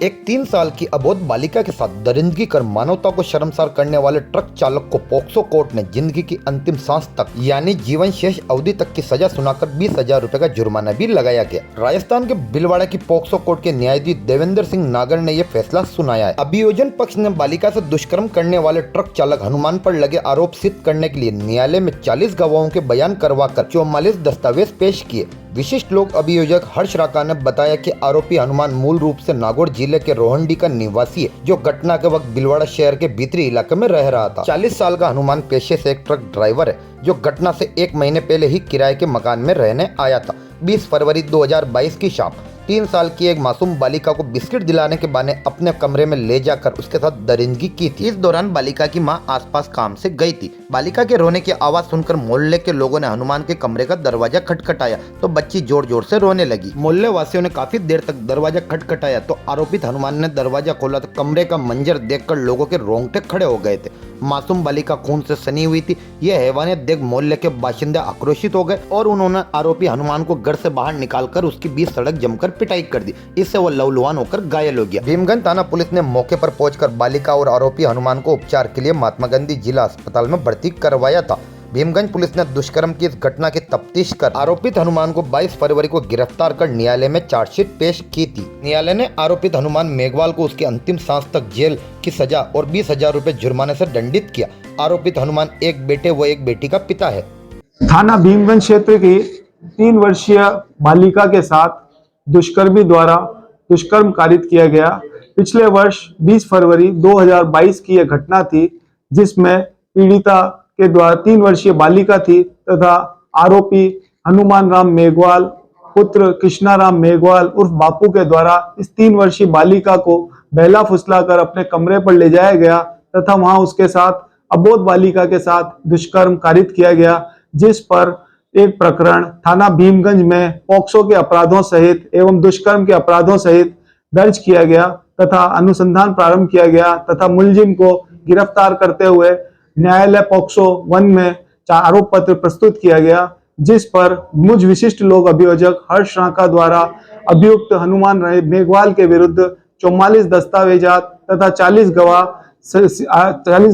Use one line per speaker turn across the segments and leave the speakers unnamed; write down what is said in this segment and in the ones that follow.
एक 3 साल की अबोध बालिका के साथ दरिंदगी कर मानवता को शर्मसार करने वाले ट्रक चालक को पोक्सो कोर्ट ने जिंदगी की अंतिम सांस तक यानी जीवन शेष अवधि तक की सजा सुनाकर 20,000 रुपए का जुर्माना भी लगाया गया। राजस्थान के भीलवाड़ा की पोक्सो कोर्ट के न्यायाधीश देवेंद्र सिंह नागर ने यह फैसला सुनाया है। अभियोजन पक्ष ने बालिका से दुष्कर्म करने वाले ट्रक चालक हनुमान पर लगे आरोप सिद्ध करने के लिए न्यायालय में 40 गवाहों के बयान करवाकर 44 दस्तावेज पेश किए। विशिष्ट लोक अभियोजक हर्ष राका ने बताया कि आरोपी हनुमान मूल रूप से नागौर जिले के रोहंडी का निवासी है, जो घटना के वक्त भीलवाड़ा शहर के भीतरी इलाके में रह रहा था। 40 साल का हनुमान पेशे से एक ट्रक ड्राइवर है, जो घटना से 1 महीने पहले ही किराए के मकान में रहने आया था। 20 फरवरी 2022 की शाम 3 साल की एक मासूम बालिका को बिस्किट दिलाने के बहाने अपने कमरे में ले जाकर उसके साथ दरिंदगी की थी। इस दौरान बालिका की मां आसपास काम से गई थी। बालिका के रोने की आवाज सुनकर मोहल्ले के लोगों ने हनुमान के कमरे का दरवाजा खटखटाया तो बच्ची जोर जोर से रोने लगी। मोहल्ले वासियों ने काफी देर तक दरवाजा खटखटाया तो आरोपित हनुमान ने दरवाजा खोला तो कमरे का मंजर देखकर लोगों के रोंगटे खड़े हो गए थे। मासूम बालिका खून से सनी हुई थी। यह हैवानियत देख मोहल्ले के बाशिंदे आक्रोशित हो गए और उन्होंने आरोपी हनुमान को घर से बाहर निकालकर उसकी बीच सड़क जमकर पिटाई कर दी। इससे वो लहूलुहान होकर घायल हो गया। भीमगंज थाना पुलिस ने मौके पर पहुंचकर बालिका और आरोपी हनुमान को उपचार के लिए महात्मा गांधी जिला अस्पताल में भर्ती करवाया था। भीमगंज पुलिस ने दुष्कर्म की इस घटना की तफ्तीश कर आरोपित हनुमान को 22 फरवरी को गिरफ्तार कर न्यायालय में चार्जशीट पेश की थी। न्यायालय ने आरोपित हनुमान मेघवाल को उसकी अंतिम सांस तक जेल की सजा और 20,000 रुपए जुर्माने से दंडित किया। आरोपित हनुमान एक बेटे व एक बेटी का पिता है।
थाना भीमगंज क्षेत्र की 3 वर्षीय बालिका के साथ दुष्कर्मी द्वारा दुष्कर्म कारित किया गया। पिछले वर्ष 20 फरवरी 2022 की यह घटना थी, जिसमें पीड़िता के द्वारा 3 वर्षीय बालिका थी तथा आरोपी हनुमान राम मेघवाल पुत्र कृष्णा राम मेघवाल उर्फ बापू के द्वारा इस 3 वर्षीय बालिका को बहला फुसलाकर अपने कमरे पर ले जाया गया तथा वहां उसके साथ अबोध बालिका के साथ दुष्कर्म कारित किया गया, जिस पर एक प्रकरण थाना भीमगंज में पॉक्सो के अपराधों सहित एवं दुष्कर्म के अपराधों सहित दर्ज किया गया तथा अनुसंधान प्रारंभ किया गया तथा मुलजिम को गिरफ्तार करते हुए न्यायालय पॉक्सो 1 में आरोप पत्र प्रस्तुत किया गया, जिस पर मुझ विशिष्ट लोक अभियोजक हर्ष राका द्वारा अभियुक्त हनुमान मेघवाल के विरुद्ध 44 दस्तावेजात तथा 40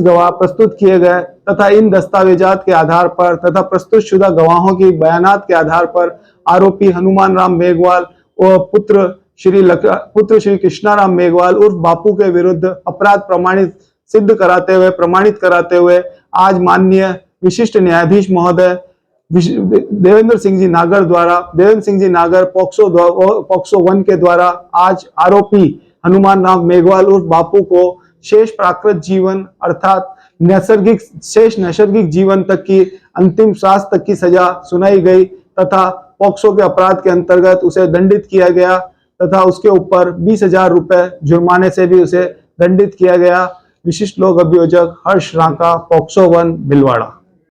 गवाह प्रस्तुत किए गए तथा इन दस्तावेजात के आधार पर तथा प्रस्तुत शुदा गवाहों की बयानात के आधार पर आरोपी हनुमान राम मेघवाल और पुत्र श्री कृष्णा राम मेघवाल उर्फ बापू के विरुद्ध अपराध प्रमाणित कराते हुए आज माननीय विशिष्ट न्यायाधीश महोदय देवेंद्र सिंह जी नागर पॉक्सो 1 के द्वारा आज आरोपी हनुमान राम मेघवाल उर्फ बापू को शेष प्राकृत जीवन अर्थात नैसर्गिक जीवन तक की अंतिम सांस तक की सजा सुनाई गई तथा पॉक्सो के अपराध के अंतर्गत उसे दंडित किया गया तथा उसके ऊपर 20,000 रुपए जुर्माने से भी उसे दंडित किया गया। विशिष्ट लोक अभियोजक हर्ष राका, पॉक्सो 1, भीलवाड़ा।